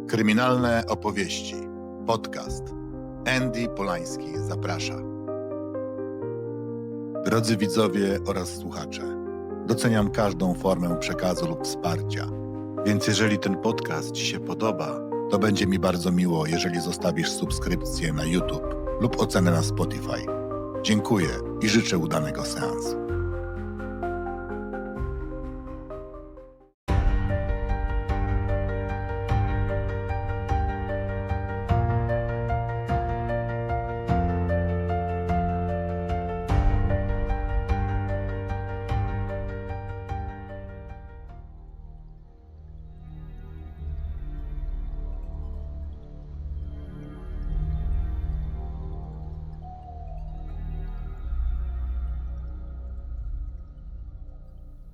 Kryminalne opowieści. Podcast. Andy Polański zaprasza. Drodzy widzowie oraz słuchacze, doceniam każdą formę przekazu lub wsparcia, więc jeżeli ten podcast Ci się podoba, to będzie mi bardzo miło, jeżeli zostawisz subskrypcję na YouTube lub ocenę na Spotify. Dziękuję i życzę udanego seansu.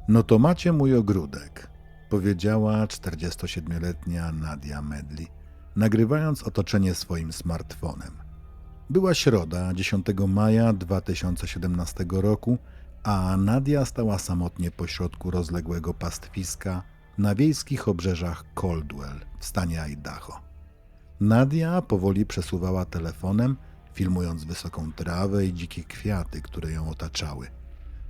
No to macie mój ogródek, powiedziała 47-letnia Nadia Medli, nagrywając otoczenie swoim smartfonem. Była środa, 10 maja 2017 roku, a Nadia stała samotnie pośrodku rozległego pastwiska na wiejskich obrzeżach Caldwell w stanie Idaho. Nadia powoli przesuwała telefonem, filmując wysoką trawę i dzikie kwiaty, które ją otaczały.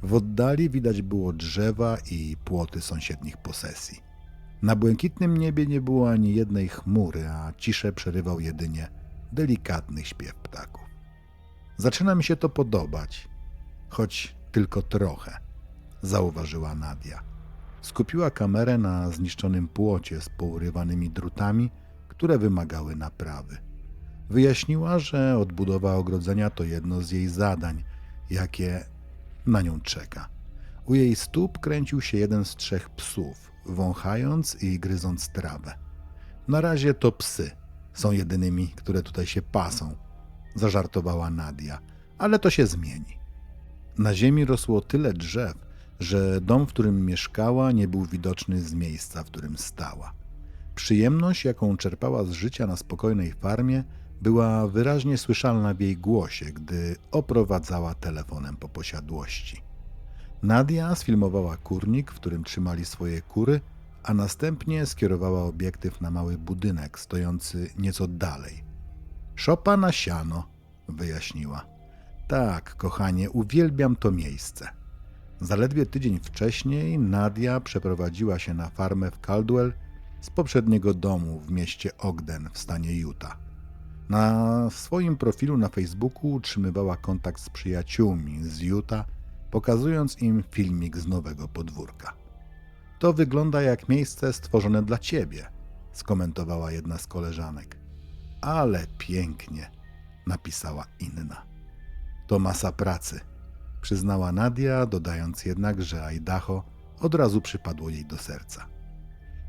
W oddali widać było drzewa i płoty sąsiednich posesji. Na błękitnym niebie nie było ani jednej chmury, a ciszę przerywał jedynie delikatny śpiew ptaków. Zaczyna mi się to podobać, choć tylko trochę, zauważyła Nadia. Skupiła kamerę na zniszczonym płocie z pourywanymi drutami, które wymagały naprawy. Wyjaśniła, że odbudowa ogrodzenia to jedno z jej zadań, jakie na nią czeka. U jej stóp kręcił się jeden z 3 psów, wąchając i gryząc trawę. Na razie to psy są jedynymi, które tutaj się pasą, zażartowała Nadia, ale to się zmieni. Na ziemi rosło tyle drzew, że dom, w którym mieszkała, nie był widoczny z miejsca, w którym stała. Przyjemność, jaką czerpała z życia na spokojnej farmie, była wyraźnie słyszalna w jej głosie, gdy oprowadzała telefonem po posiadłości. Nadia sfilmowała kurnik, w którym trzymali swoje kury, a następnie skierowała obiektyw na mały budynek stojący nieco dalej. Szopa na siano, wyjaśniła. Tak, kochanie, uwielbiam to miejsce. Zaledwie tydzień wcześniej Nadia przeprowadziła się na farmę w Caldwell z poprzedniego domu w mieście Ogden w stanie Utah. Na swoim profilu na Facebooku utrzymywała kontakt z przyjaciółmi z Utah, pokazując im filmik z nowego podwórka. To wygląda jak miejsce stworzone dla ciebie, skomentowała jedna z koleżanek. Ale pięknie, napisała inna. To masa pracy, przyznała Nadia, dodając jednak, że Idaho od razu przypadło jej do serca.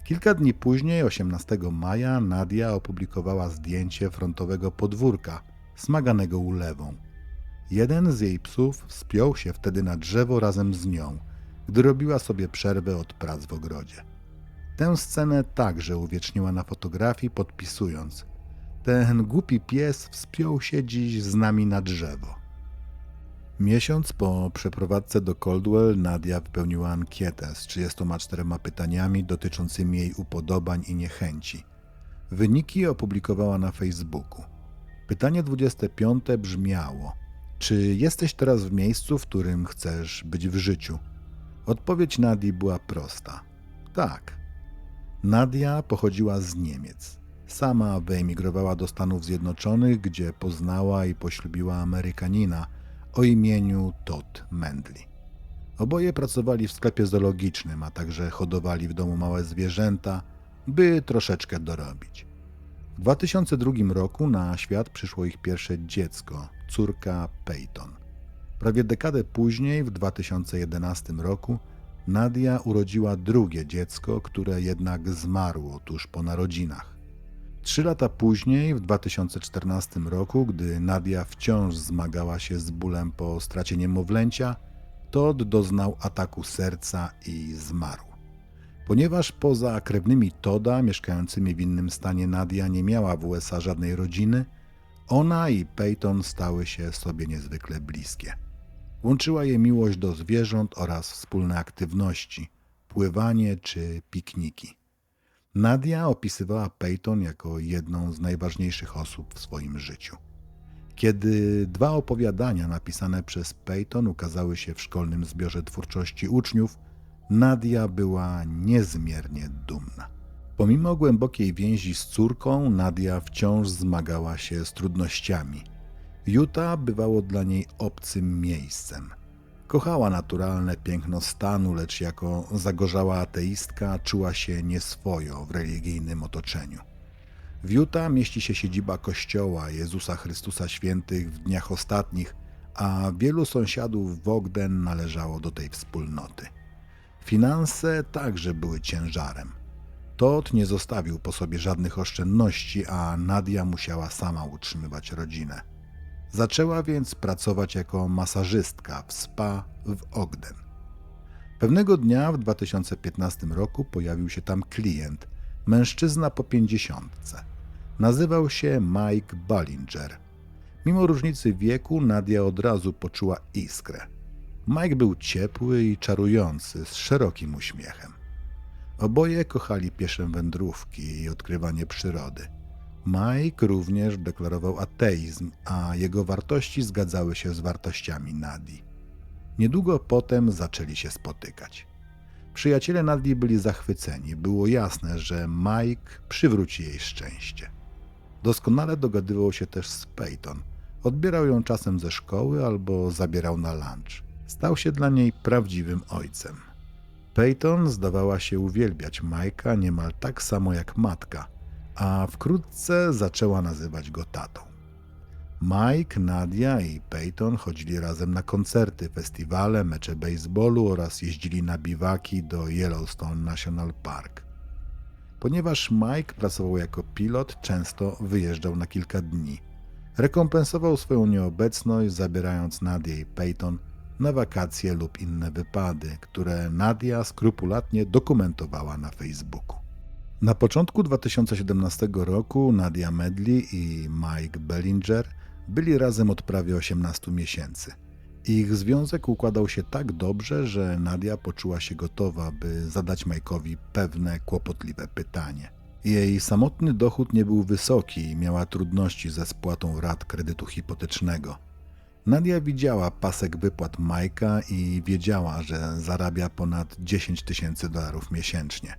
Kilka dni później, 18 maja, Nadia opublikowała zdjęcie frontowego podwórka, smaganego ulewą. Jeden z jej psów wspiął się wtedy na drzewo razem z nią, gdy robiła sobie przerwę od prac w ogrodzie. Tę scenę także uwieczniła na fotografii, podpisując: ten głupi pies wspiął się dziś z nami na drzewo. Miesiąc po przeprowadzce do Caldwell Nadia wypełniła ankietę z 34 pytaniami dotyczącymi jej upodobań i niechęci. Wyniki opublikowała na Facebooku. Pytanie 25 brzmiało: czy jesteś teraz w miejscu, w którym chcesz być w życiu? Odpowiedź Nadii była prosta: tak. Nadia pochodziła z Niemiec. Sama wyemigrowała do Stanów Zjednoczonych, gdzie poznała i poślubiła Amerykanina o imieniu Todd Medli. Oboje pracowali w sklepie zoologicznym, a także hodowali w domu małe zwierzęta, by troszeczkę dorobić. W 2002 roku na świat przyszło ich pierwsze dziecko, córka Peyton. Prawie dekadę później, w 2011 roku, Nadia urodziła drugie dziecko, które jednak zmarło tuż po narodzinach. 3 lata później, w 2014 roku, gdy Nadia wciąż zmagała się z bólem po stracie niemowlęcia, Todd doznał ataku serca i zmarł. Ponieważ poza krewnymi Todda, mieszkającymi w innym stanie, Nadia nie miała w USA żadnej rodziny, ona i Peyton stały się sobie niezwykle bliskie. Łączyła je miłość do zwierząt oraz wspólne aktywności, pływanie czy pikniki. Nadia opisywała Peyton jako jedną z najważniejszych osób w swoim życiu. Kiedy dwa opowiadania napisane przez Peyton ukazały się w szkolnym zbiorze twórczości uczniów, Nadia była niezmiernie dumna. Pomimo głębokiej więzi z córką, Nadia wciąż zmagała się z trudnościami. Utah bywało dla niej obcym miejscem. Kochała naturalne piękno stanu, lecz jako zagorzała ateistka czuła się nieswojo w religijnym otoczeniu. W Utah mieści się siedziba Kościoła Jezusa Chrystusa Świętych w dniach ostatnich, a wielu sąsiadów w Ogden należało do tej wspólnoty. Finanse także były ciężarem. Todd nie zostawił po sobie żadnych oszczędności, a Nadia musiała sama utrzymywać rodzinę. Zaczęła więc pracować jako masażystka w spa w Ogden. Pewnego dnia w 2015 roku pojawił się tam klient, mężczyzna po 50. Nazywał się Mike Ballinger. Mimo różnicy wieku Nadia od razu poczuła iskrę. Mike był ciepły i czarujący, z szerokim uśmiechem. Oboje kochali piesze wędrówki i odkrywanie przyrody. Mike również deklarował ateizm, a jego wartości zgadzały się z wartościami Nadii. Niedługo potem zaczęli się spotykać. Przyjaciele Nadii byli zachwyceni. Było jasne, że Mike przywróci jej szczęście. Doskonale dogadywał się też z Peyton. Odbierał ją czasem ze szkoły albo zabierał na lunch. Stał się dla niej prawdziwym ojcem. Peyton zdawała się uwielbiać Mike'a niemal tak samo jak matka, a wkrótce zaczęła nazywać go tatą. Mike, Nadia i Peyton chodzili razem na koncerty, festiwale, mecze baseballu oraz jeździli na biwaki do Yellowstone National Park. Ponieważ Mike pracował jako pilot, często wyjeżdżał na kilka dni. Rekompensował swoją nieobecność, zabierając Nadię i Peyton na wakacje lub inne wypady, które Nadia skrupulatnie dokumentowała na Facebooku. Na początku 2017 roku Nadia Medley i Mike Ballinger byli razem od prawie 18 miesięcy. Ich związek układał się tak dobrze, że Nadia poczuła się gotowa, by zadać Mike'owi pewne kłopotliwe pytanie. Jej samotny dochód nie był wysoki i miała trudności ze spłatą rat kredytu hipotecznego. Nadia widziała pasek wypłat Mike'a i wiedziała, że zarabia ponad $10,000 miesięcznie.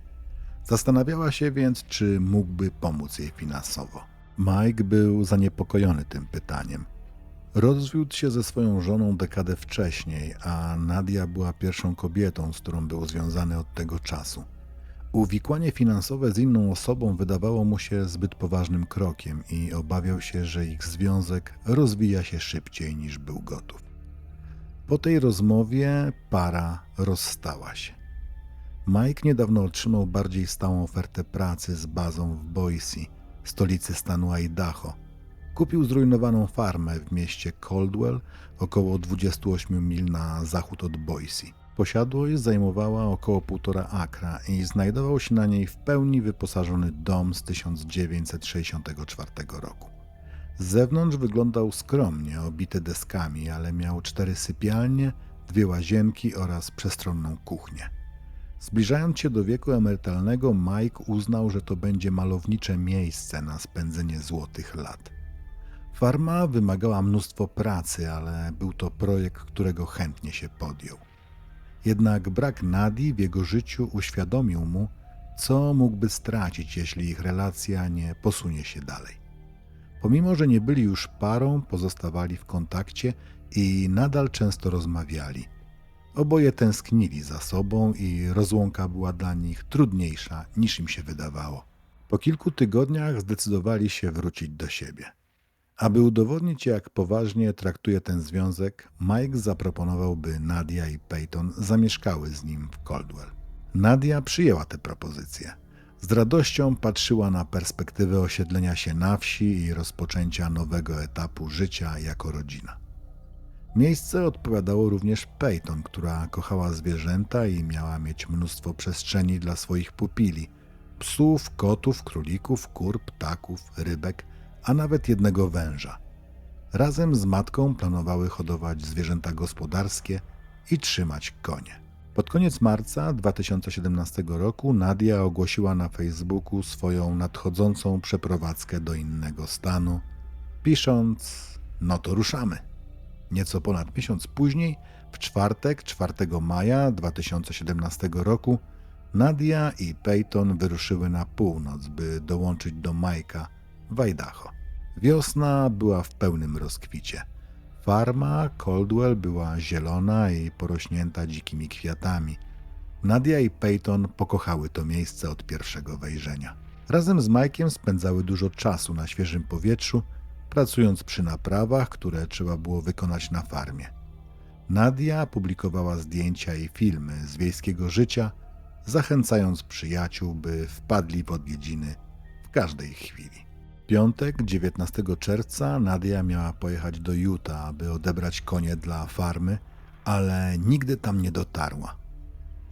Zastanawiała się więc, czy mógłby pomóc jej finansowo. Mike był zaniepokojony tym pytaniem. Rozwiódł się ze swoją żoną dekadę wcześniej, a Nadia była pierwszą kobietą, z którą był związany od tego czasu. Uwikłanie finansowe z inną osobą wydawało mu się zbyt poważnym krokiem i obawiał się, że ich związek rozwija się szybciej niż był gotów. Po tej rozmowie para rozstała się. Mike niedawno otrzymał bardziej stałą ofertę pracy z bazą w Boise, stolicy stanu Idaho. Kupił zrujnowaną farmę w mieście Caldwell, około 28 mil na zachód od Boise. Posiadłość zajmowała około 1,5 akra i znajdował się na niej w pełni wyposażony dom z 1964 roku. Z zewnątrz wyglądał skromnie, obity deskami, ale miał 4 sypialnie, 2 łazienki oraz przestronną kuchnię. Zbliżając się do wieku emerytalnego, Mike uznał, że to będzie malownicze miejsce na spędzenie złotych lat. Farma wymagała mnóstwo pracy, ale był to projekt, którego chętnie się podjął. Jednak brak Nadii w jego życiu uświadomił mu, co mógłby stracić, jeśli ich relacja nie posunie się dalej. Pomimo że nie byli już parą, pozostawali w kontakcie i nadal często rozmawiali. Oboje tęsknili za sobą i rozłąka była dla nich trudniejsza, niż im się wydawało. Po kilku tygodniach zdecydowali się wrócić do siebie. Aby udowodnić, jak poważnie traktuje ten związek, Mike zaproponował, by Nadia i Peyton zamieszkały z nim w Caldwell. Nadia przyjęła tę propozycję. Z radością patrzyła na perspektywę osiedlenia się na wsi i rozpoczęcia nowego etapu życia jako rodzina. Miejsce odpowiadało również Peyton, która kochała zwierzęta i miała mieć mnóstwo przestrzeni dla swoich pupili – psów, kotów, królików, kur, ptaków, rybek, a nawet jednego węża. Razem z matką planowały hodować zwierzęta gospodarskie i trzymać konie. Pod koniec marca 2017 roku Nadia ogłosiła na Facebooku swoją nadchodzącą przeprowadzkę do innego stanu, pisząc: no to ruszamy. Nieco ponad miesiąc później, w czwartek, 4 maja 2017 roku, Nadia i Peyton wyruszyły na północ, by dołączyć do Mike'a w Idaho. Wiosna była w pełnym rozkwicie. Farma Caldwell była zielona i porośnięta dzikimi kwiatami. Nadia i Peyton pokochały to miejsce od pierwszego wejrzenia. Razem z Mike'iem spędzały dużo czasu na świeżym powietrzu, pracując przy naprawach, które trzeba było wykonać na farmie. Nadia publikowała zdjęcia i filmy z wiejskiego życia, zachęcając przyjaciół, by wpadli w odwiedziny w każdej chwili. Piątek, 19 czerwca, Nadia miała pojechać do Utah, aby odebrać konie dla farmy, ale nigdy tam nie dotarła.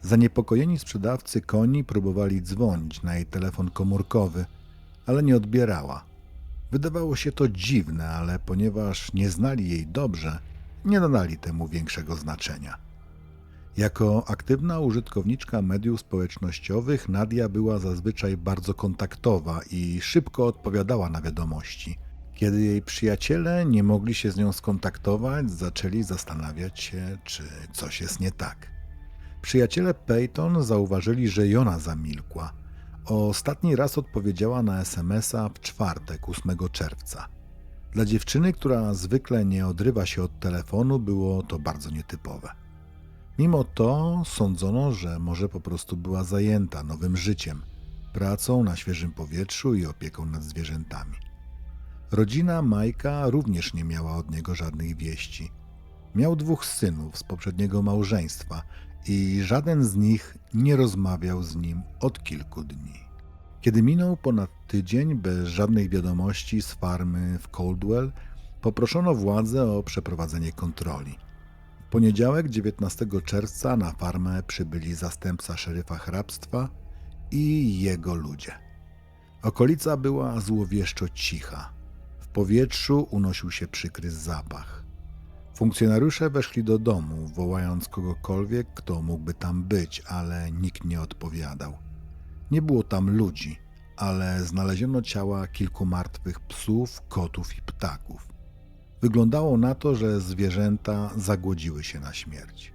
Zaniepokojeni sprzedawcy koni próbowali dzwonić na jej telefon komórkowy, ale nie odbierała. Wydawało się to dziwne, ale ponieważ nie znali jej dobrze, nie nadali temu większego znaczenia. Jako aktywna użytkowniczka mediów społecznościowych Nadia była zazwyczaj bardzo kontaktowa i szybko odpowiadała na wiadomości. Kiedy jej przyjaciele nie mogli się z nią skontaktować, zaczęli zastanawiać się, czy coś jest nie tak. Przyjaciele Peyton zauważyli, że Jona zamilkła. Ostatni raz odpowiedziała na SMS-a w czwartek, 8 czerwca. Dla dziewczyny, która zwykle nie odrywa się od telefonu, było to bardzo nietypowe. Mimo to sądzono, że może po prostu była zajęta nowym życiem, pracą na świeżym powietrzu i opieką nad zwierzętami. Rodzina Majka również nie miała od niego żadnych wieści. Miał 2 synów z poprzedniego małżeństwa i żaden z nich nie rozmawiał z nim od kilku dni. Kiedy minął ponad tydzień bez żadnych wiadomości z farmy w Caldwell, poproszono władze o przeprowadzenie kontroli. W poniedziałek, 19 czerwca, na farmę przybyli zastępca szeryfa hrabstwa i jego ludzie. Okolica była złowieszczo cicha. W powietrzu unosił się przykry zapach. Funkcjonariusze weszli do domu, wołając kogokolwiek, kto mógłby tam być, ale nikt nie odpowiadał. Nie było tam ludzi, ale znaleziono ciała kilku martwych psów, kotów i ptaków. Wyglądało na to, że zwierzęta zagłodziły się na śmierć.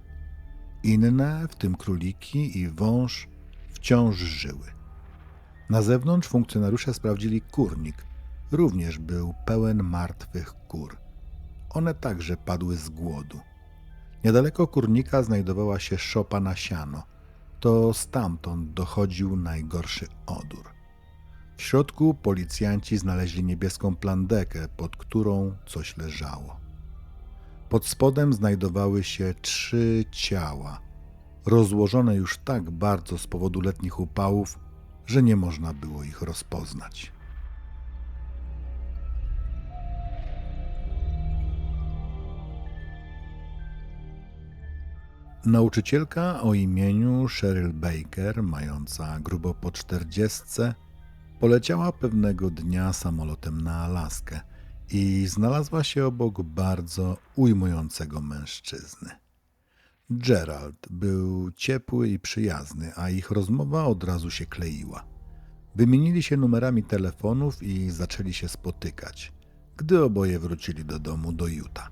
Inne, w tym króliki i wąż, wciąż żyły. Na zewnątrz funkcjonariusze sprawdzili kurnik. Również był pełen martwych kur. One także padły z głodu. Niedaleko kurnika znajdowała się szopa na siano. To stamtąd dochodził najgorszy odór. W środku policjanci znaleźli niebieską plandekę, pod którą coś leżało. Pod spodem znajdowały się 3 ciała, rozłożone już tak bardzo z powodu letnich upałów, że nie można było ich rozpoznać. Nauczycielka o imieniu Cheryl Baker, mająca grubo po 40, poleciała pewnego dnia samolotem na Alaskę i znalazła się obok bardzo ujmującego mężczyzny. Gerald był ciepły i przyjazny, a ich rozmowa od razu się kleiła. Wymienili się numerami telefonów i zaczęli się spotykać, gdy oboje wrócili do domu do Utah.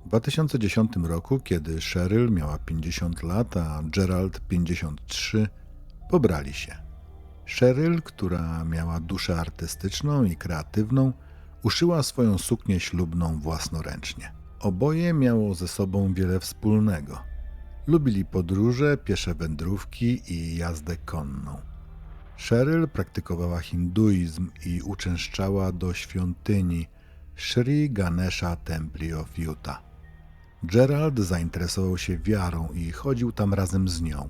W 2010 roku, kiedy Cheryl miała 50 lat, a Gerald 53, pobrali się. Cheryl, która miała duszę artystyczną i kreatywną, uszyła swoją suknię ślubną własnoręcznie. Oboje miało ze sobą wiele wspólnego. Lubili podróże, piesze wędrówki i jazdę konną. Cheryl praktykowała hinduizm i uczęszczała do świątyni Sri Ganesha Temple of Utah. Gerald zainteresował się wiarą i chodził tam razem z nią.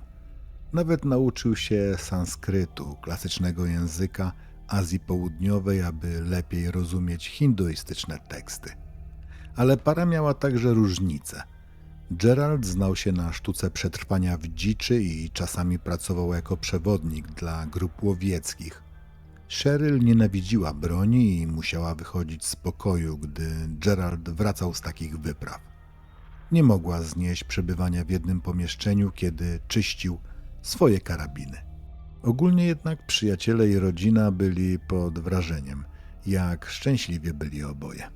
Nawet nauczył się sanskrytu, klasycznego języka Azji Południowej, aby lepiej rozumieć hinduistyczne teksty. Ale para miała także różnice. Gerald znał się na sztuce przetrwania w dziczy i czasami pracował jako przewodnik dla grup łowieckich. Cheryl nienawidziła broni i musiała wychodzić z pokoju, gdy Gerald wracał z takich wypraw. Nie mogła znieść przebywania w jednym pomieszczeniu, kiedy czyścił swoje karabiny. Ogólnie jednak przyjaciele i rodzina byli pod wrażeniem, jak szczęśliwie byli oboje.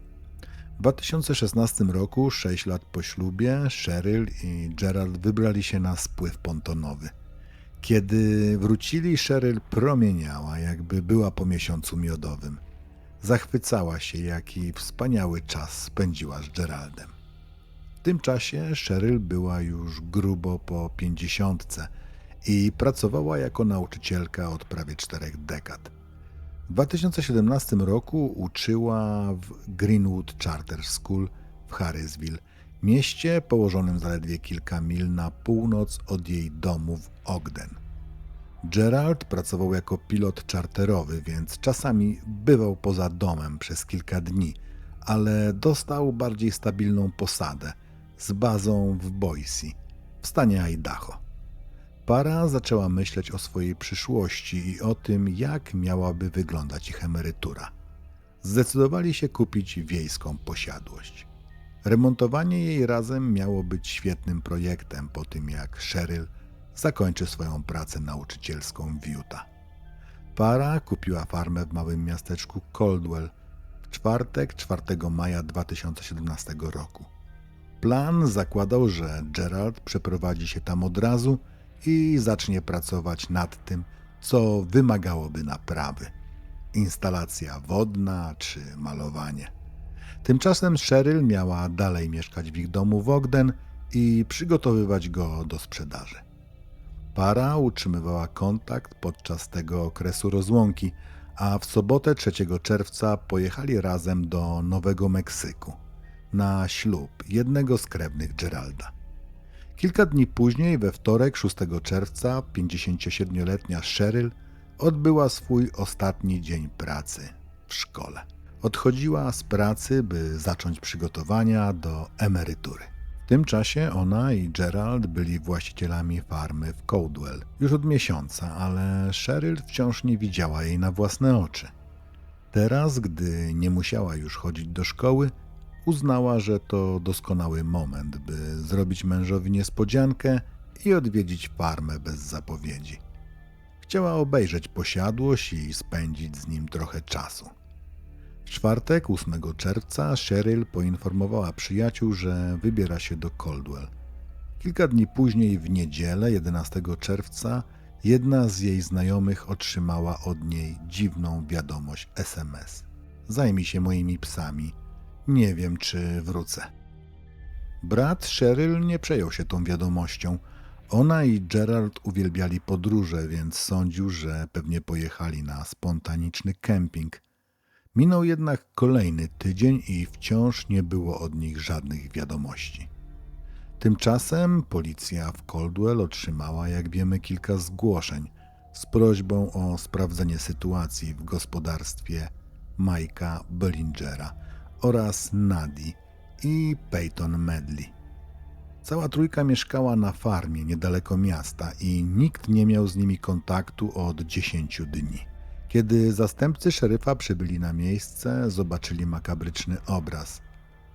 W 2016 roku, 6 lat po ślubie, Cheryl i Gerald wybrali się na spływ pontonowy. Kiedy wrócili, Cheryl promieniała, jakby była po miesiącu miodowym. Zachwycała się, jaki wspaniały czas spędziła z Geraldem. W tym czasie Cheryl była już grubo po 50 i pracowała jako nauczycielka od prawie 4 dekad. W 2017 roku uczyła w Greenwood Charter School w Harrisville, mieście położonym zaledwie kilka mil na północ od jej domu w Ogden. Gerald pracował jako pilot czarterowy, więc czasami bywał poza domem przez kilka dni, ale dostał bardziej stabilną posadę z bazą w Boise, w stanie Idaho. Para zaczęła myśleć o swojej przyszłości i o tym, jak miałaby wyglądać ich emerytura. Zdecydowali się kupić wiejską posiadłość. Remontowanie jej razem miało być świetnym projektem po tym, jak Cheryl zakończy swoją pracę nauczycielską w Utah. Para kupiła farmę w małym miasteczku Caldwell w czwartek, 4 maja 2017 roku. Plan zakładał, że Gerald przeprowadzi się tam od razu i zacznie pracować nad tym, co wymagałoby naprawy. Instalacja wodna czy malowanie. Tymczasem Cheryl miała dalej mieszkać w ich domu w Ogden i przygotowywać go do sprzedaży. Para utrzymywała kontakt podczas tego okresu rozłąki, a w sobotę 3 czerwca pojechali razem do Nowego Meksyku na ślub jednego z krewnych Geralda. Kilka dni później, we wtorek 6 czerwca, 57-letnia Cheryl odbyła swój ostatni dzień pracy w szkole. Odchodziła z pracy, by zacząć przygotowania do emerytury. W tym czasie ona i Gerald byli właścicielami farmy w Caldwell już od miesiąca, ale Cheryl wciąż nie widziała jej na własne oczy. Teraz, gdy nie musiała już chodzić do szkoły, uznała, że to doskonały moment, by zrobić mężowi niespodziankę i odwiedzić farmę bez zapowiedzi. Chciała obejrzeć posiadłość i spędzić z nim trochę czasu. W czwartek, 8 czerwca, Cheryl poinformowała przyjaciół, że wybiera się do Caldwell. Kilka dni później, w niedzielę, 11 czerwca, jedna z jej znajomych otrzymała od niej dziwną wiadomość SMS. Zajmij się moimi psami. Nie wiem, czy wrócę. Brat Cheryl nie przejął się tą wiadomością. Ona i Gerald uwielbiali podróże, więc sądził, że pewnie pojechali na spontaniczny kemping. Minął jednak kolejny tydzień i wciąż nie było od nich żadnych wiadomości. Tymczasem policja w Caldwell otrzymała, jak wiemy, kilka zgłoszeń z prośbą o sprawdzenie sytuacji w gospodarstwie Mike'a Bellingera oraz Nadii i Peyton Medley. Cała trójka mieszkała na farmie niedaleko miasta i nikt nie miał z nimi kontaktu od 10 dni. Kiedy zastępcy szeryfa przybyli na miejsce, zobaczyli makabryczny obraz.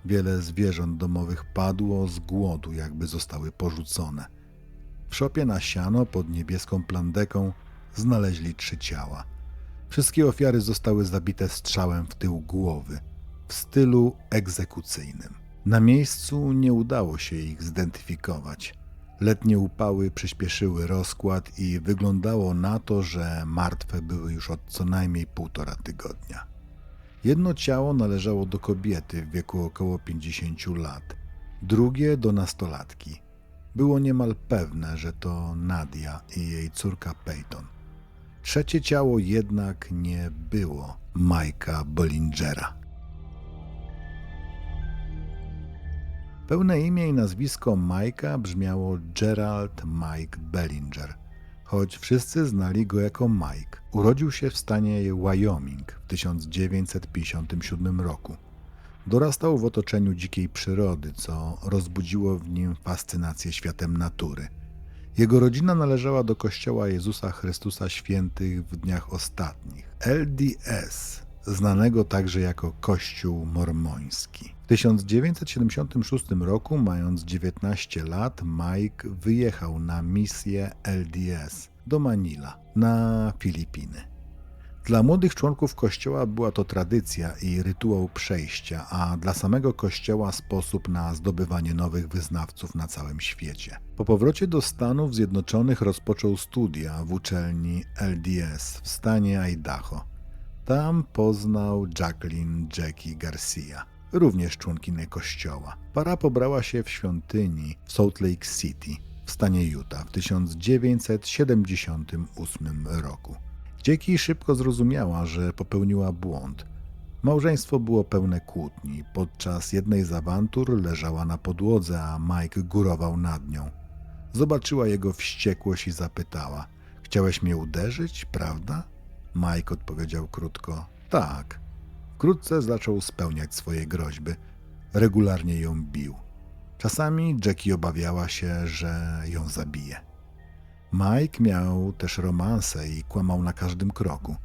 Wiele zwierząt domowych padło z głodu, jakby zostały porzucone. W szopie na siano pod niebieską plandeką znaleźli 3 ciała. Wszystkie ofiary zostały zabite strzałem w tył głowy, w stylu egzekucyjnym. Na miejscu nie udało się ich zidentyfikować. Letnie upały przyspieszyły rozkład i wyglądało na to, że martwe były już od co najmniej 1,5 tygodnia. Jedno ciało należało do kobiety w wieku około 50 lat, drugie do nastolatki. Było niemal pewne, że to Nadia i jej córka Peyton. Trzecie ciało jednak nie było Mike'a Bellingera. Pełne imię i nazwisko Mike'a brzmiało Gerald Mike Bellinger, choć wszyscy znali go jako Mike. Urodził się w stanie Wyoming w 1957 roku. Dorastał w otoczeniu dzikiej przyrody, co rozbudziło w nim fascynację światem natury. Jego rodzina należała do Kościoła Jezusa Chrystusa Świętych w Dniach Ostatnich, LDS, znanego także jako Kościół mormoński. W 1976 roku, mając 19 lat, Mike wyjechał na misję LDS do Manila, na Filipiny. Dla młodych członków Kościoła była to tradycja i rytuał przejścia, a dla samego Kościoła sposób na zdobywanie nowych wyznawców na całym świecie. Po powrocie do Stanów Zjednoczonych rozpoczął studia w uczelni LDS w stanie Idaho. Tam poznał Jackie Garcia, również członkinię Kościoła. Para pobrała się w świątyni w Salt Lake City w stanie Utah w 1978 roku. Jackie szybko zrozumiała, że popełniła błąd. Małżeństwo było pełne kłótni. Podczas jednej z awantur leżała na podłodze, a Mike górował nad nią. Zobaczyła jego wściekłość i zapytała: „Chciałeś mnie uderzyć, prawda?” Mike odpowiedział krótko: „Tak”. Wkrótce zaczął spełniać swoje groźby. Regularnie ją bił. Czasami Jackie obawiała się, że ją zabije. Mike miał też romanse i kłamał na każdym kroku.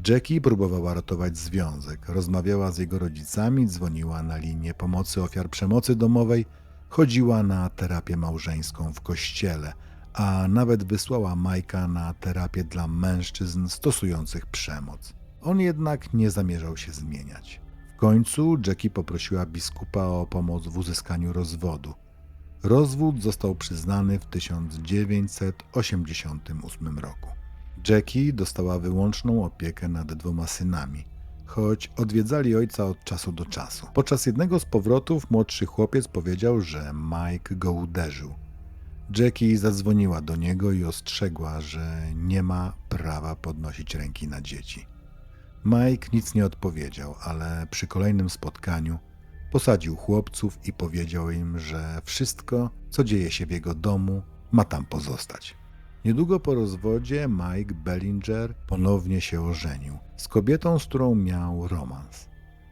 Jackie próbowała ratować związek, rozmawiała z jego rodzicami, dzwoniła na linię pomocy ofiar przemocy domowej, chodziła na terapię małżeńską w kościele, a nawet wysłała Mike'a na terapię dla mężczyzn stosujących przemoc. On jednak nie zamierzał się zmieniać. W końcu Jackie poprosiła biskupa o pomoc w uzyskaniu rozwodu. Rozwód został przyznany w 1988 roku. Jackie dostała wyłączną opiekę nad 2 synami, choć odwiedzali ojca od czasu do czasu. Podczas jednego z powrotów młodszy chłopiec powiedział, że Mike go uderzył. Jackie zadzwoniła do niego i ostrzegła, że nie ma prawa podnosić ręki na dzieci. Mike nic nie odpowiedział, ale przy kolejnym spotkaniu posadził chłopców i powiedział im, że wszystko, co dzieje się w jego domu, ma tam pozostać. Niedługo po rozwodzie Mike Bellinger ponownie się ożenił z kobietą, z którą miał romans.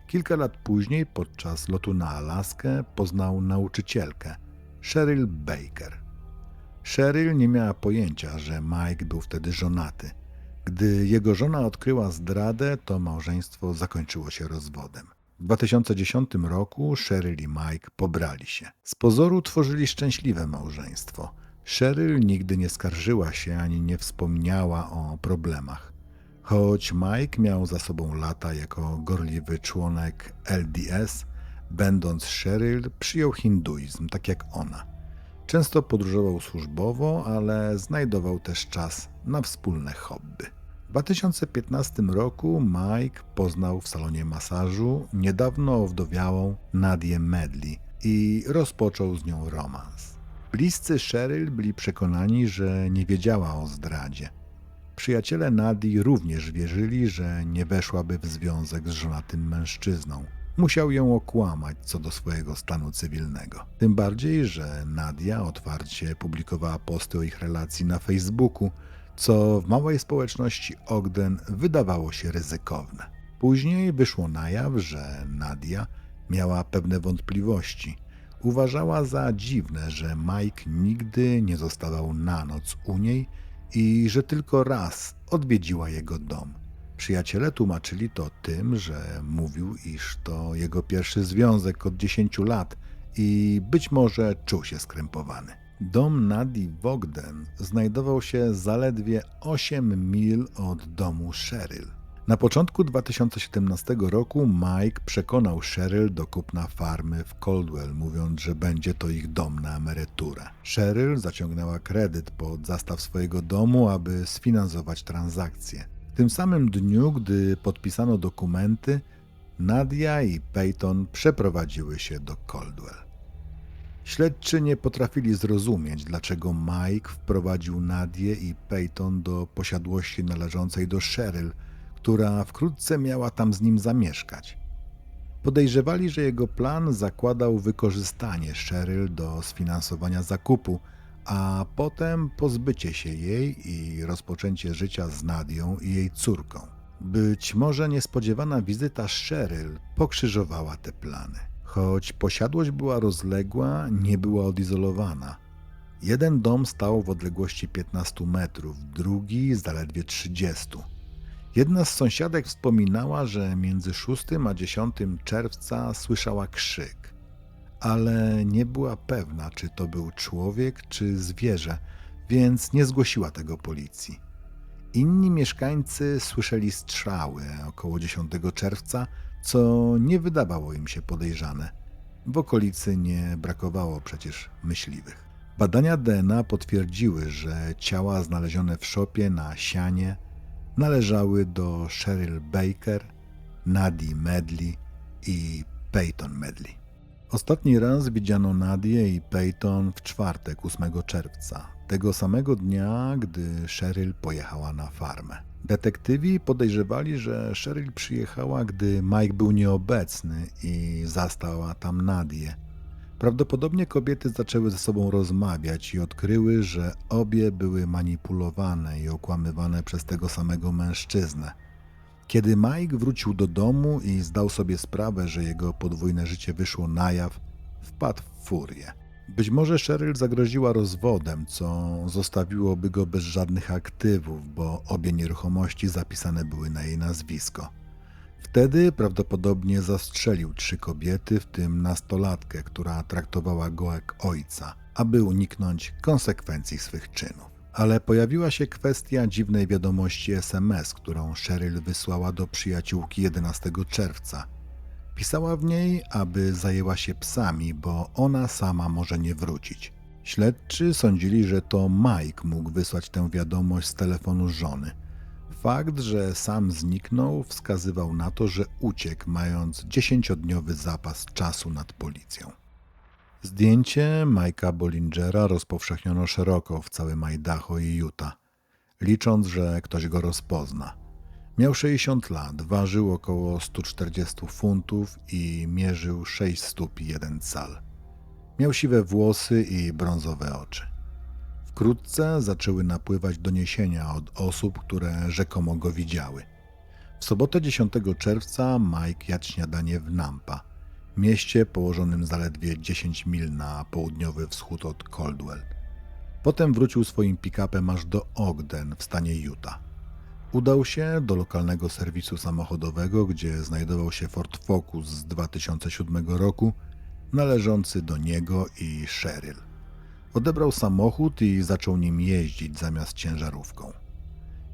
Kilka lat później, podczas lotu na Alaskę, poznał nauczycielkę, Cheryl Baker. Cheryl nie miała pojęcia, że Mike był wtedy żonaty. Gdy jego żona odkryła zdradę, to małżeństwo zakończyło się rozwodem. W 2010 roku Cheryl i Mike pobrali się. Z pozoru tworzyli szczęśliwe małżeństwo. Cheryl nigdy nie skarżyła się ani nie wspomniała o problemach. Choć Mike miał za sobą lata jako gorliwy członek LDS, będąc Cheryl przyjął hinduizm, tak jak ona. Często podróżował służbowo, ale znajdował też czas na wspólne hobby. W 2015 roku Mike poznał w salonie masażu niedawno owdowiałą Nadię Medley i rozpoczął z nią romans. Bliscy Cheryl byli przekonani, że nie wiedziała o zdradzie. Przyjaciele Nadii również wierzyli, że nie weszłaby w związek z żonatym mężczyzną. Musiał ją okłamać co do swojego stanu cywilnego. Tym bardziej, że Nadia otwarcie publikowała posty o ich relacji na Facebooku, co w małej społeczności Ogden wydawało się ryzykowne. Później wyszło na jaw, że Nadia miała pewne wątpliwości. Uważała za dziwne, że Mike nigdy nie zostawał na noc u niej i że tylko raz odwiedziła jego dom. Przyjaciele tłumaczyli to tym, że mówił, iż to jego pierwszy związek od 10 lat i być może czuł się skrępowany. Dom Nadii w Ogden znajdował się zaledwie 8 mil od domu Cheryl. Na początku 2017 roku Mike przekonał Cheryl do kupna farmy w Caldwell, mówiąc, że będzie to ich dom na emeryturę. Cheryl zaciągnęła kredyt pod zastaw swojego domu, aby sfinansować transakcję. W tym samym dniu, gdy podpisano dokumenty, Nadia i Peyton przeprowadziły się do Caldwell. Śledczy nie potrafili zrozumieć, dlaczego Mike wprowadził Nadię i Peyton do posiadłości należącej do Cheryl, która wkrótce miała tam z nim zamieszkać. Podejrzewali, że jego plan zakładał wykorzystanie Cheryl do sfinansowania zakupu, a potem pozbycie się jej i rozpoczęcie życia z Nadią i jej córką. Być może niespodziewana wizyta Cheryl pokrzyżowała te plany. Choć posiadłość była rozległa, nie była odizolowana. Jeden dom stał w odległości 15 metrów, drugi zaledwie 30. Jedna z sąsiadek wspominała, że między 6 a 10 czerwca słyszała krzyk, ale nie była pewna, czy to był człowiek, czy zwierzę, więc nie zgłosiła tego policji. Inni mieszkańcy słyszeli strzały około 10 czerwca, co nie wydawało im się podejrzane. W okolicy nie brakowało przecież myśliwych. Badania DNA potwierdziły, że ciała znalezione w szopie na sianie należały do Cheryl Baker, Nadii Medley i Peyton Medley. Ostatni raz widziano Nadię i Peyton w czwartek 8 czerwca, tego samego dnia, gdy Cheryl pojechała na farmę. Detektywi podejrzewali, że Cheryl przyjechała, gdy Mike był nieobecny i zastała tam Nadię. Prawdopodobnie kobiety zaczęły ze sobą rozmawiać i odkryły, że obie były manipulowane i okłamywane przez tego samego mężczyznę. Kiedy Mike wrócił do domu i zdał sobie sprawę, że jego podwójne życie wyszło na jaw, wpadł w furię. Być może Cheryl zagroziła rozwodem, co zostawiłoby go bez żadnych aktywów, bo obie nieruchomości zapisane były na jej nazwisko. Wtedy prawdopodobnie zastrzelił 3 kobiety, w tym nastolatkę, która traktowała go jak ojca, aby uniknąć konsekwencji swych czynów. Ale pojawiła się kwestia dziwnej wiadomości SMS, którą Cheryl wysłała do przyjaciółki 11 czerwca. Pisała w niej, aby zajęła się psami, bo ona sama może nie wrócić. Śledczy sądzili, że to Mike mógł wysłać tę wiadomość z telefonu żony. Fakt, że sam zniknął, wskazywał na to, że uciekł, mając 10-dniowy zapas czasu nad policją. Zdjęcie Mike'a Bollingera rozpowszechniono szeroko w całym Idaho i Utah, licząc, że ktoś go rozpozna. Miał 60 lat, ważył około 140 funtów i mierzył 6 stóp i 1 cal. Miał siwe włosy i brązowe oczy. Wkrótce zaczęły napływać doniesienia od osób, które rzekomo go widziały. W sobotę 10 czerwca Mike jadł śniadanie w Nampa, mieście położonym zaledwie 10 mil na południowy wschód od Caldwell. Potem wrócił swoim pick-upem aż do Ogden w stanie Utah. Udał się do lokalnego serwisu samochodowego, gdzie znajdował się Ford Focus z 2007 roku, należący do niego i Cheryl. Odebrał samochód i zaczął nim jeździć zamiast ciężarówką.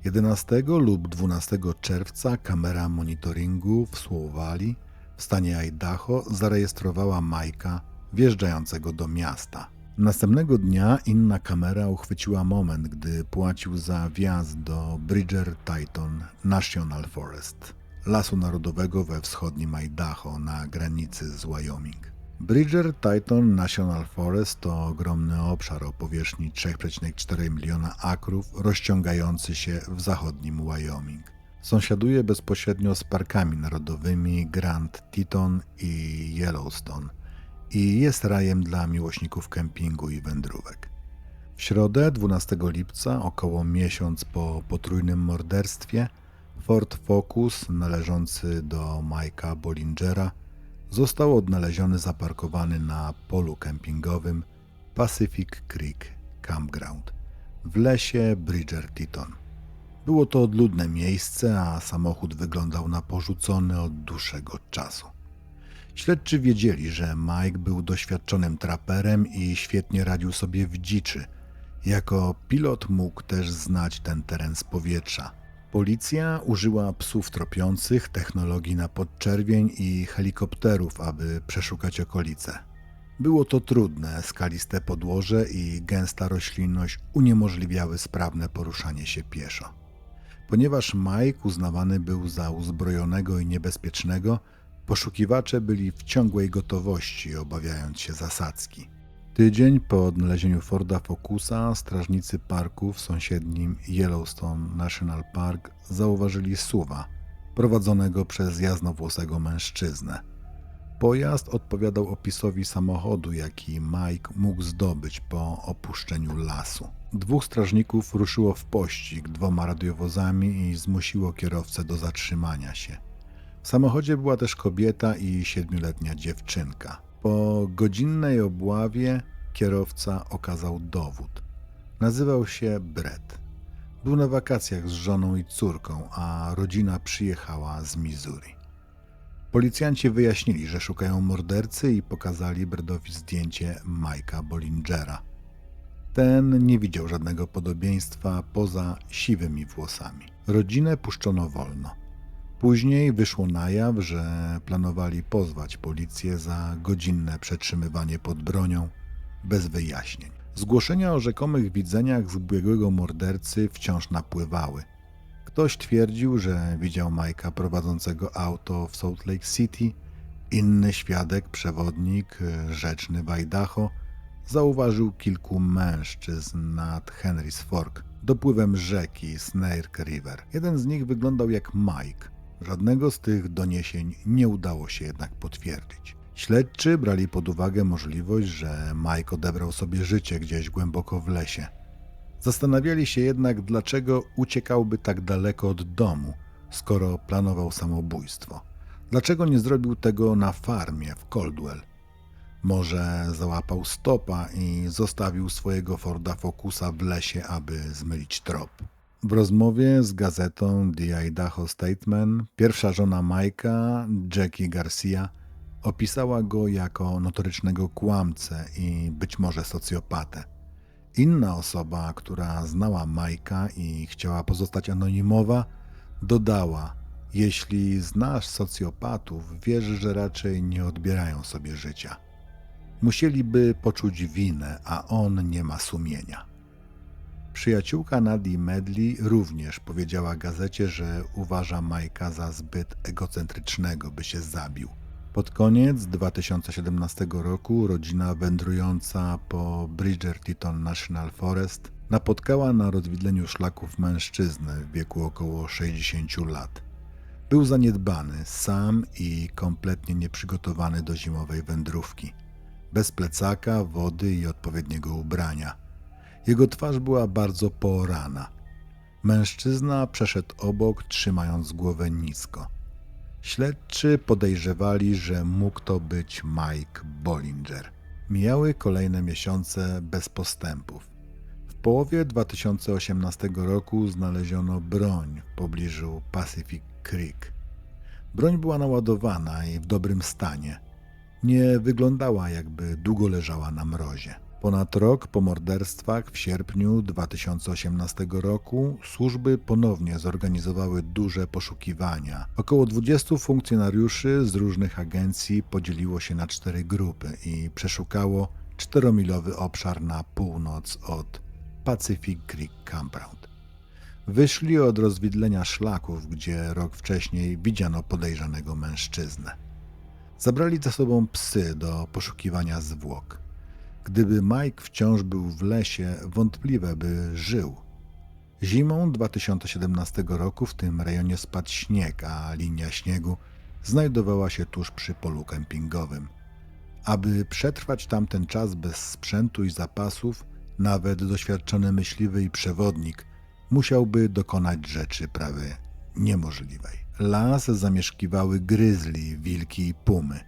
11 lub 12 czerwca kamera monitoringu w Sioux Valley w stanie Idaho zarejestrowała Mike'a wjeżdżającego do miasta. Następnego dnia inna kamera uchwyciła moment, gdy płacił za wjazd do Bridger-Teton National Forest, lasu narodowego we wschodnim Idaho na granicy z Wyoming. Bridger-Teton National Forest to ogromny obszar o powierzchni 3,4 miliona akrów rozciągający się w zachodnim Wyoming. Sąsiaduje bezpośrednio z parkami narodowymi Grand Teton i Yellowstone i jest rajem dla miłośników kempingu i wędrówek. W środę 12 lipca, około miesiąc po potrójnym morderstwie, Ford Focus należący do Mike'a Bollingera został odnaleziony zaparkowany na polu kempingowym Pacific Creek Campground w lesie Bridger-Teton. Było to odludne miejsce, a samochód wyglądał na porzucony od dłuższego czasu. Śledczy wiedzieli, że Mike był doświadczonym traperem i świetnie radził sobie w dziczy. Jako pilot mógł też znać ten teren z powietrza. Policja użyła psów tropiących, technologii na podczerwień i helikopterów, aby przeszukać okolice. Było to trudne, skaliste podłoże i gęsta roślinność uniemożliwiały sprawne poruszanie się pieszo. Ponieważ Mike uznawany był za uzbrojonego i niebezpiecznego, poszukiwacze byli w ciągłej gotowości, obawiając się zasadzki. Tydzień po odnalezieniu Forda Focusa strażnicy parku w sąsiednim Yellowstone National Park zauważyli SUV-a prowadzonego przez jasnowłosego mężczyznę. Pojazd odpowiadał opisowi samochodu, jaki Mike mógł zdobyć po opuszczeniu lasu. 2 strażników ruszyło w pościg 2 radiowozami i zmusiło kierowcę do zatrzymania się. W samochodzie była też kobieta i 7-letnia dziewczynka. Po godzinnej obławie kierowca okazał dowód. Nazywał się Brett. Był na wakacjach z żoną i córką, a rodzina przyjechała z Missouri. Policjanci wyjaśnili, że szukają mordercy i pokazali Byrdowi zdjęcie Mike'a Bollingera. Ten nie widział żadnego podobieństwa poza siwymi włosami. Rodzinę puszczono wolno. Później wyszło na jaw, że planowali pozwać policję za godzinne przetrzymywanie pod bronią bez wyjaśnień. Zgłoszenia o rzekomych widzeniach zbiegłego mordercy wciąż napływały. Ktoś twierdził, że widział Mike'a prowadzącego auto w Salt Lake City. Inny świadek, przewodnik rzeczny w Idaho, zauważył kilku mężczyzn nad Henry's Fork, dopływem rzeki Snake River. Jeden z nich wyglądał jak Mike. Żadnego z tych doniesień nie udało się jednak potwierdzić. Śledczy brali pod uwagę możliwość, że Mike odebrał sobie życie gdzieś głęboko w lesie. Zastanawiali się jednak, dlaczego uciekałby tak daleko od domu, skoro planował samobójstwo. Dlaczego nie zrobił tego na farmie w Caldwell? Może załapał stopa i zostawił swojego Forda Focusa w lesie, aby zmylić trop. W rozmowie z gazetą The Idaho Statesman pierwsza żona Mike'a, Jackie Garcia, opisała go jako notorycznego kłamcę i być może socjopatę. Inna osoba, która znała Mike'a i chciała pozostać anonimowa, dodała: jeśli znasz socjopatów, wiesz, że raczej nie odbierają sobie życia. Musieliby poczuć winę, a on nie ma sumienia. Przyjaciółka Nadii Medley również powiedziała gazecie, że uważa Mike'a za zbyt egocentrycznego, by się zabił. Pod koniec 2017 roku rodzina wędrująca po Bridgerton National Forest napotkała na rozwidleniu szlaków mężczyznę w wieku około 60 lat. Był zaniedbany, sam i kompletnie nieprzygotowany do zimowej wędrówki. Bez plecaka, wody i odpowiedniego ubrania. Jego twarz była bardzo poorana. Mężczyzna przeszedł obok, trzymając głowę nisko. Śledczy podejrzewali, że mógł to być Mike Bollinger. Mijały kolejne miesiące bez postępów. W połowie 2018 roku znaleziono broń w pobliżu Pacific Creek. Broń była naładowana i w dobrym stanie. Nie wyglądała, jakby długo leżała na mrozie. Ponad rok po morderstwach w sierpniu 2018 roku służby ponownie zorganizowały duże poszukiwania. Około 20 funkcjonariuszy z różnych agencji podzieliło się na 4 grupy i przeszukało 4-milowy obszar na północ od Pacific Creek Campground. Wyszli od rozwidlenia szlaków, gdzie rok wcześniej widziano podejrzanego mężczyznę. Zabrali ze sobą psy do poszukiwania zwłok. Gdyby Mike wciąż był w lesie, wątpliwe, by żył. Zimą 2017 roku w tym rejonie spadł śnieg, a linia śniegu znajdowała się tuż przy polu kempingowym. Aby przetrwać tamten czas bez sprzętu i zapasów, nawet doświadczony myśliwy i przewodnik musiałby dokonać rzeczy prawie niemożliwej. Las zamieszkiwały gryzli, wilki i pumy.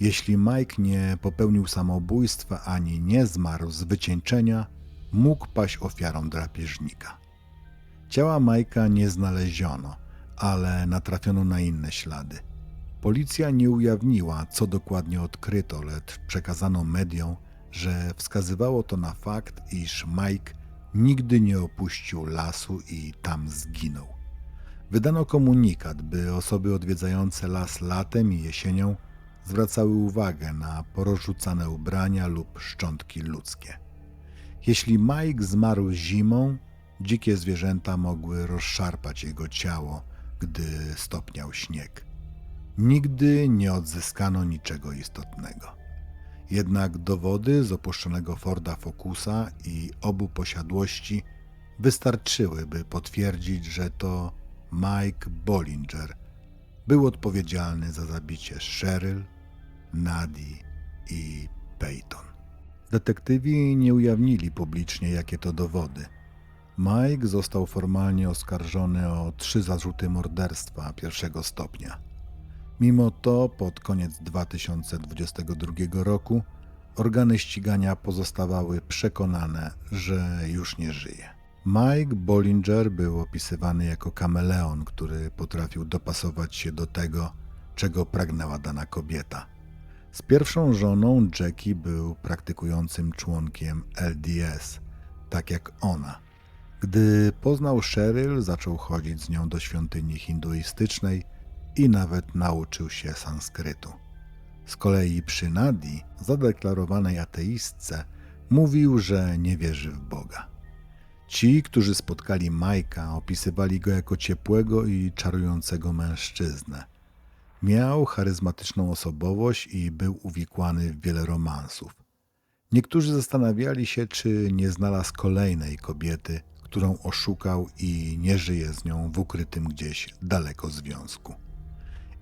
Jeśli Mike nie popełnił samobójstwa ani nie zmarł z wycieńczenia, mógł paść ofiarą drapieżnika. Ciała Mike'a nie znaleziono, ale natrafiono na inne ślady. Policja nie ujawniła, co dokładnie odkryto, lecz przekazano mediom, że wskazywało to na fakt, iż Mike nigdy nie opuścił lasu i tam zginął. Wydano komunikat, by osoby odwiedzające las latem i jesienią zwracały uwagę na porozrzucane ubrania lub szczątki ludzkie. Jeśli Mike zmarł zimą, dzikie zwierzęta mogły rozszarpać jego ciało, gdy stopniał śnieg. Nigdy nie odzyskano niczego istotnego. Jednak dowody z opuszczonego Forda Focusa i obu posiadłości wystarczyły, by potwierdzić, że to Mike Bollinger był odpowiedzialny za zabicie Cheryl, Nadii i Peyton. Detektywi nie ujawnili publicznie, jakie to dowody. Mike został formalnie oskarżony o 3 zarzuty morderstwa pierwszego stopnia. Mimo to pod koniec 2022 roku organy ścigania pozostawały przekonane, że już nie żyje. Mike Bollinger był opisywany jako kameleon, który potrafił dopasować się do tego, czego pragnęła dana kobieta. Z pierwszą żoną Jackie był praktykującym członkiem LDS, tak jak ona. Gdy poznał Cheryl, zaczął chodzić z nią do świątyni hinduistycznej i nawet nauczył się sanskrytu. Z kolei przy Nadii, zadeklarowanej ateistce, mówił, że nie wierzy w Boga. Ci, którzy spotkali Majka, opisywali go jako ciepłego i czarującego mężczyznę. Miał charyzmatyczną osobowość i był uwikłany w wiele romansów. Niektórzy zastanawiali się, czy nie znalazł kolejnej kobiety, którą oszukał i nie żyje z nią w ukrytym gdzieś daleko związku.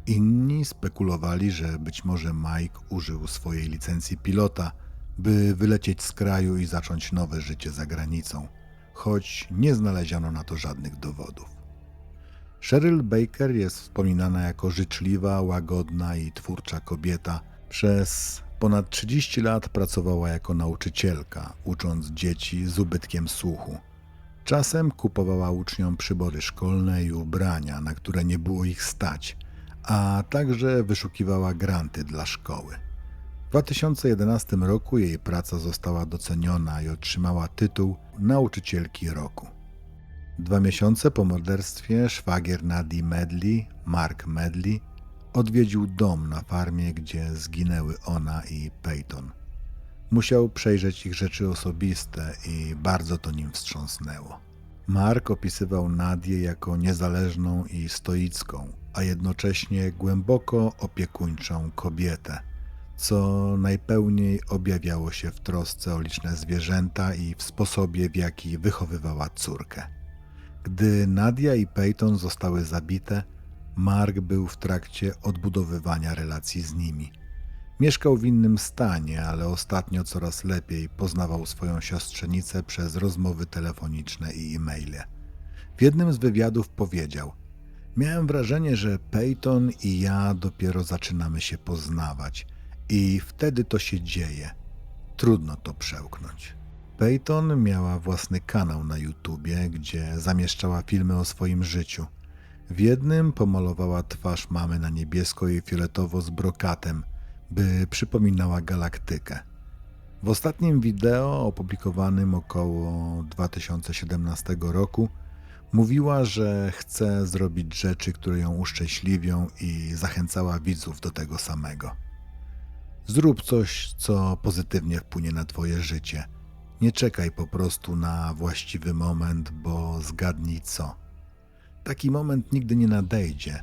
Inni spekulowali, że być może Mike użył swojej licencji pilota, by wylecieć z kraju i zacząć nowe życie za granicą, choć nie znaleziono na to żadnych dowodów. Cheryl Baker jest wspominana jako życzliwa, łagodna i twórcza kobieta. Przez ponad 30 lat pracowała jako nauczycielka, ucząc dzieci z ubytkiem słuchu. Czasem kupowała uczniom przybory szkolne i ubrania, na które nie było ich stać, a także wyszukiwała granty dla szkoły. W 2011 roku jej praca została doceniona i otrzymała tytuł Nauczycielki Roku. 2 miesiące po morderstwie szwagier Nadii Medley, Mark Medley, odwiedził dom na farmie, gdzie zginęły ona i Peyton. Musiał przejrzeć ich rzeczy osobiste i bardzo to nim wstrząsnęło. Mark opisywał Nadię jako niezależną i stoicką, a jednocześnie głęboko opiekuńczą kobietę, co najpełniej objawiało się w trosce o liczne zwierzęta i w sposobie, w jaki wychowywała córkę. Gdy Nadia i Peyton zostały zabite, Mark był w trakcie odbudowywania relacji z nimi. Mieszkał w innym stanie, ale ostatnio coraz lepiej poznawał swoją siostrzenicę przez rozmowy telefoniczne i e-maile. W jednym z wywiadów powiedział: „Miałem wrażenie, że Peyton i ja dopiero zaczynamy się poznawać i wtedy to się dzieje. Trudno to przełknąć”. Peyton miała własny kanał na YouTubie, gdzie zamieszczała filmy o swoim życiu. W jednym pomalowała twarz mamy na niebiesko i fioletowo z brokatem, by przypominała galaktykę. W ostatnim wideo, opublikowanym około 2017 roku, mówiła, że chce zrobić rzeczy, które ją uszczęśliwią i zachęcała widzów do tego samego. Zrób coś, co pozytywnie wpłynie na twoje życie. Nie czekaj po prostu na właściwy moment, bo zgadnij co. Taki moment nigdy nie nadejdzie.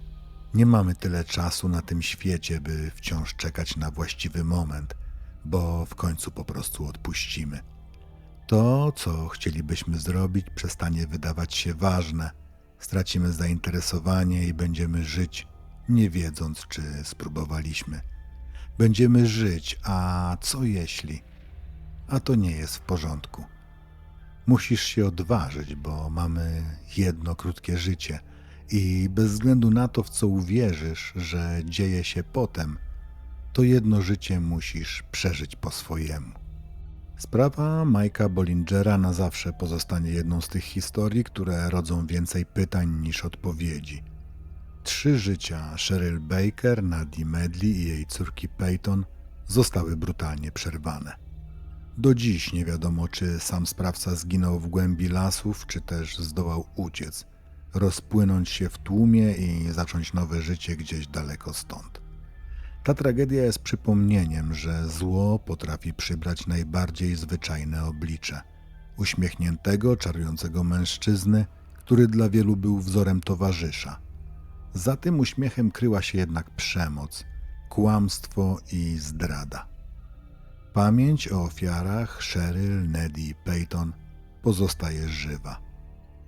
Nie mamy tyle czasu na tym świecie, by wciąż czekać na właściwy moment, bo w końcu po prostu odpuścimy. To, co chcielibyśmy zrobić, przestanie wydawać się ważne. Stracimy zainteresowanie i będziemy żyć, nie wiedząc, czy spróbowaliśmy. Będziemy żyć, a co jeśli? A to nie jest w porządku. Musisz się odważyć, bo mamy jedno krótkie życie i bez względu na to, w co uwierzysz, że dzieje się potem, to jedno życie musisz przeżyć po swojemu. Sprawa Mike'a Bollingera na zawsze pozostanie jedną z tych historii, które rodzą więcej pytań niż odpowiedzi. 3 życia Cheryl Baker, Nadii Medley i jej córki Peyton zostały brutalnie przerwane. Do dziś nie wiadomo, czy sam sprawca zginął w głębi lasów, czy też zdołał uciec, rozpłynąć się w tłumie i zacząć nowe życie gdzieś daleko stąd. Ta tragedia jest przypomnieniem, że zło potrafi przybrać najbardziej zwyczajne oblicze. Uśmiechniętego, czarującego mężczyzny, który dla wielu był wzorem towarzysza. Za tym uśmiechem kryła się jednak przemoc, kłamstwo i zdrada. Pamięć o ofiarach Cheryl, Nadie i Peyton pozostaje żywa.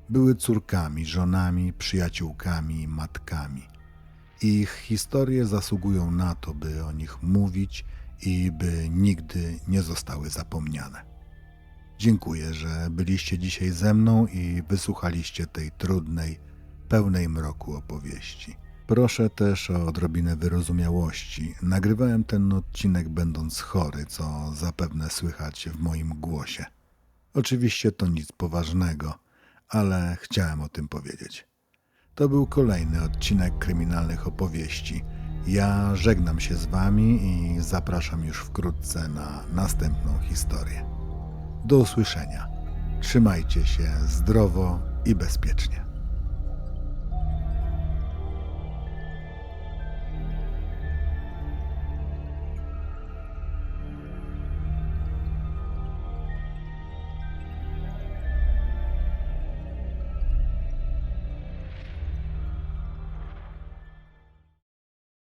Były córkami, żonami, przyjaciółkami, matkami. Ich historie zasługują na to, by o nich mówić i by nigdy nie zostały zapomniane. Dziękuję, że byliście dzisiaj ze mną i wysłuchaliście tej trudnej, pełnej mroku opowieści. Proszę też o odrobinę wyrozumiałości. Nagrywałem ten odcinek będąc chory, co zapewne słychać w moim głosie. Oczywiście to nic poważnego. ale chciałem o tym powiedzieć. To był kolejny odcinek Kryminalnych Opowieści. Ja żegnam się z Wami i zapraszam już wkrótce na następną historię. Do usłyszenia. Trzymajcie się zdrowo i bezpiecznie.